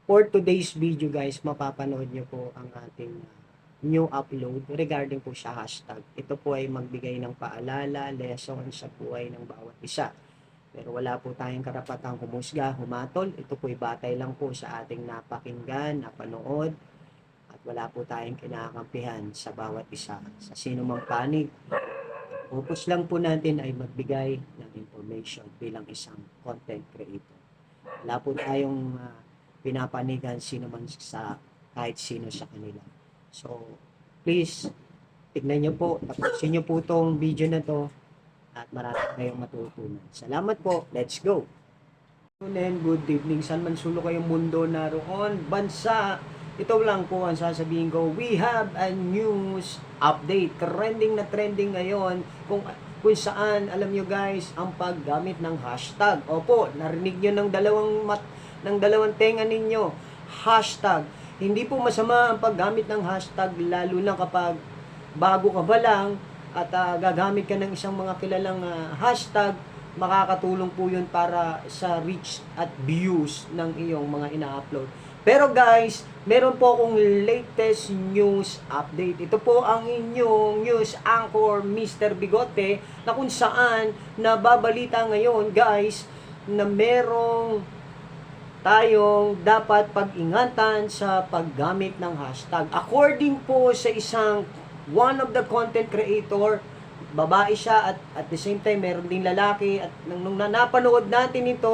For today's video guys, mapapanood nyo po ang ating new upload regarding po sa hashtag. Ito po ay magbigay ng paalala, lesson sa buhay ng bawat isa. Pero wala po tayong karapatang humusga, humatol. Ito po ay batay lang po sa ating napakinggan, napanood. At wala po tayong kinakampihan sa bawat isa. Sa sino mang panig, purpose lang po natin ay magbigay ng information bilang isang content creator. Wala po tayong pinapanigan sino man sa kahit sino sa kanila. So, please, tignan nyo po, tapusin nyo po itong video na to at marami kayong matutunan. Salamat po. Let's go! Good evening. Saan man sulok kayong mundo naroon, bansa, ito lang po ang sasabihin ko. We have a news update. Trending na trending ngayon kung saan, alam nyo guys, ang paggamit ng hashtag. Opo, narinig nyo ng dalawang tenga ninyo. Hashtag. Hindi po masama ang paggamit ng hashtag, lalo na kapag bago ka ba lang at gagamit ka ng isang mga kilalang hashtag, makakatulong po yun para sa reach at views ng iyong mga ina-upload. Pero guys, meron po akong latest news update. Ito po ang inyong news anchor, Mr. Bigote, na kung saan nababalita ngayon guys, na merong tayong dapat pag-ingatan sa paggamit ng hashtag. According po sa isang one of the content creator, babae siya at the same time meron din lalaki, at nung napanood natin ito,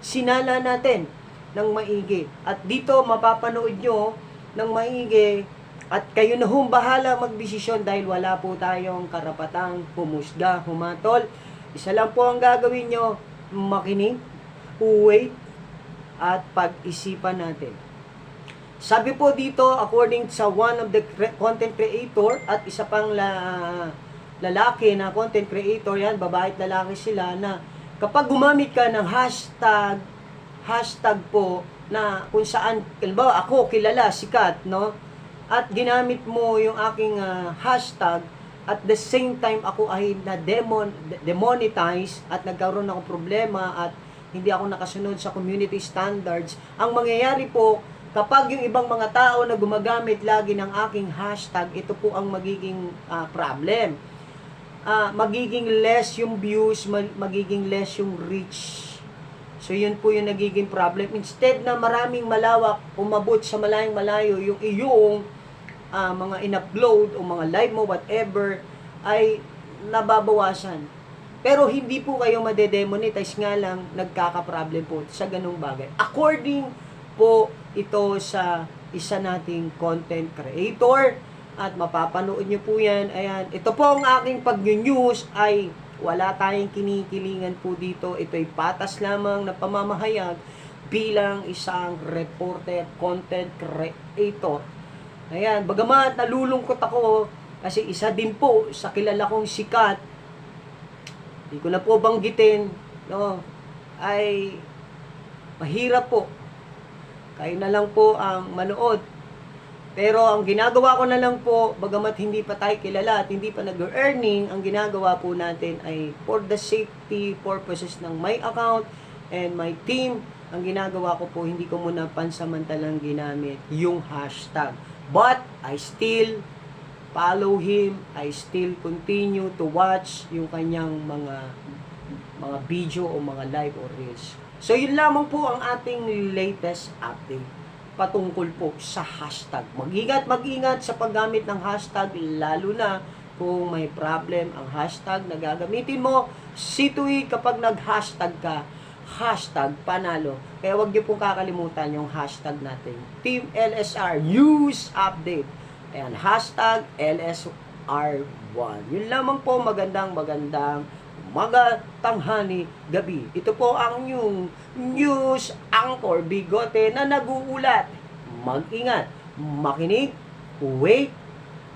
sinala natin ng maigi. At dito mapapanood nyo ng maigi at kayo na bahala magdesisyon dahil wala po tayong karapatang humusga, humatol. Isa lang po ang gagawin nyo, makinig, wait, at pag-isipan natin. Sabi po dito, according sa one of the content creator at isa pang lalaki na content creator, yan, babae at lalaki sila, na kapag gumamit ka ng hashtag po, na kung saan, halimbawa ako kilala, sikat, no? At ginamit mo yung aking hashtag, at the same time ako ay demonetize at nagkaroon ng problema at hindi ako nakasunod sa community standards. Ang mangyayari po, kapag yung ibang mga tao na gumagamit lagi ng aking hashtag, ito po ang magiging problem. Magiging less yung views, magiging less yung reach. So yun po yung nagiging problem. Instead na maraming malawak, umabot sa malayong malayo yung iyong mga in-upload o mga live mo, whatever, ay nababawasan. Pero hindi po kayo madedemonetize, nga lang nagkaka-problem po sa ganung bagay. According po ito sa isa nating content creator, at mapapanood nyo po yan. Ayan, ito po ang aking pag-news, ay wala tayong kinikilingan po dito. Ito ay patas lamang na pamamahayag bilang isang reporter, content creator. Ayan, bagamat nalulungkot ako kasi isa din po sa kilala kong sikat, hindi ko na po banggitin, no, ay mahirap po. Kayo na lang po ang manood. Pero ang ginagawa ko na lang po, bagamat hindi pa tayo kilala at hindi pa nag-earning, ang ginagawa po natin ay for the safety purposes ng my account and my team, ang ginagawa ko po, hindi ko muna pansamantalang ginamit yung hashtag. But I still follow him, I still continue to watch yung kanyang mga video o mga live or reels. So yun lamang po ang ating latest update patungkol po sa hashtag. Mag-ingat sa paggamit ng hashtag, lalo na kung may problem ang hashtag na gagamitin mo. Situi kapag nag-hashtag ka, hashtag panalo. Kaya wag niyo pong kakalimutan yung hashtag natin, Team LSR News Update. Ayan, hashtag LSR1. Yun lamang po, magandang tanghali, gabi. Ito po ang yung news anchor Bigote na nag-uulat. Mag-ingat, makinig, wait,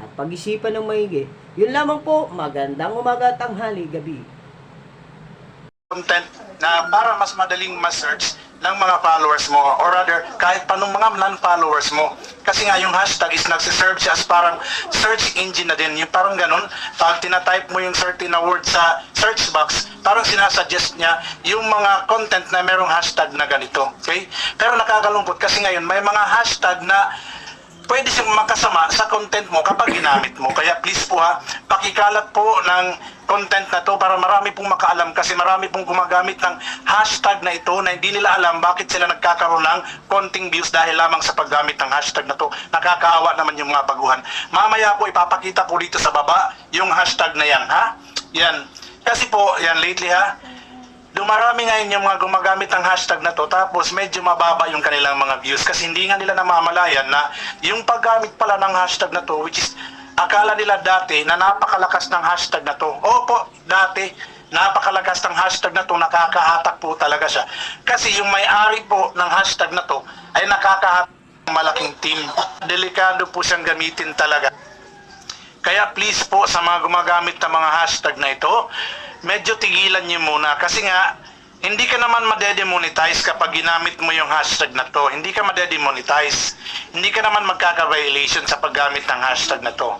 at pag-isipan ng maigi. Yun lamang po, magandang umaga, tanghali, gabi. Content na para mas madaling ma-search ng mga followers mo, or rather, kahit pa nung mga non-followers mo. Kasi nga yung hashtag is nagsiserve siya as parang search engine na din. Yung parang ganun, pag tinatype mo yung certain na word sa search box, parang sinasuggest niya yung mga content na merong hashtag na ganito. Okay? Pero nakakalungkot kasi ngayon may mga hashtag na pwede siyang makasama sa content mo kapag ginamit mo. Kaya please po ha, pakikalat po ng content na to para marami pong makaalam, kasi marami pong gumagamit ng hashtag na ito na hindi nila alam bakit sila nagkakaroon ng konting views dahil lamang sa paggamit ng hashtag na to. Nakakaawa naman yung mga baguhan. Mamaya po ipapakita ko dito sa baba yung hashtag na yan, ha? Yan. Kasi po, yan lately ha, dumarami ngayon yung mga gumagamit ng hashtag na to, tapos medyo mababa yung kanilang mga views kasi hindi nga nila namamalayan na yung paggamit pala ng hashtag na to, which is akala nila dati na napakalakas ng hashtag na to. Opo, dati napakalakas ng hashtag na to, nakakaatak po talaga siya. Kasi yung may-ari po ng hashtag na to ay nakakahatak ng malaking team. Delikado po siyang gamitin talaga. Kaya please po sa mga gumagamit ng mga hashtag na ito, medyo tigilan niyo muna. Kasi nga, hindi ka naman madedemonetize kapag ginamit mo yung hashtag na to. Hindi ka madedemonetize. Hindi ka naman magkaka-violation sa paggamit ng hashtag na to.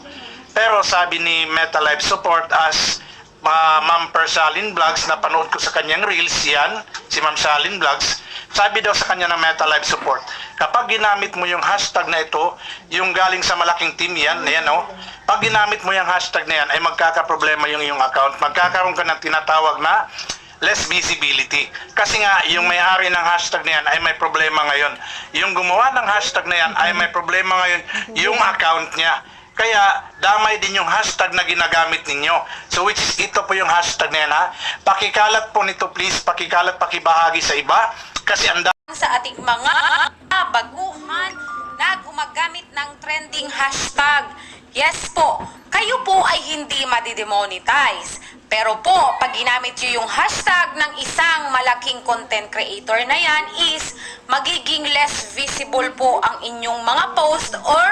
Pero sabi ni MetaLife Support as Ma'am Persalin Vlogs, na panood ko sa kanyang reels yan, si Ma'am Salin Vlogs, sabi daw sa kanya ng MetaLife Support, kapag ginamit mo yung hashtag na ito, yung galing sa malaking team yan, ayan o, pag ginamit mo yung hashtag na yan, ay magkakaproblema yung iyong account. Magkakaroon ka ng tinatawag na less visibility. Kasi nga, yung may-ari ng hashtag na yan ay may problema ngayon. Yung gumawa ng hashtag na yan ay may problema ngayon yung account niya. Kaya, damay din yung hashtag na ginagamit ninyo. So, which is, ito po yung hashtag na yan, ha? Pakikalat po nito, please. Pakikalat, pakibahagi sa iba. Kasi ang sa ating mga baguhan na gumagamit ng trending hashtag. Yes po, kayo po ay hindi madidemonetize. Pero po, pag ginamit nyo yung hashtag ng isang malaking content creator na yan is magiging less visible po ang inyong mga post or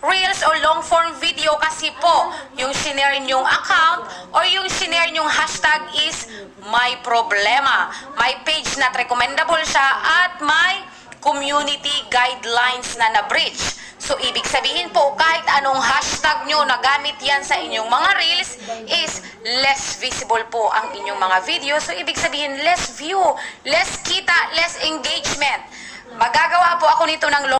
reels or long form video kasi po yung sinare nyong account or yung sinare nyong hashtag is may problema. May page not recommendable siya at may community guidelines na na-breach. So, ibig sabihin po, kahit anong hashtag nyo na gamit yan sa inyong mga reels is less visible po ang inyong mga video. So, ibig sabihin, less view, less kita, less engagement. Magagawa po ako nito ng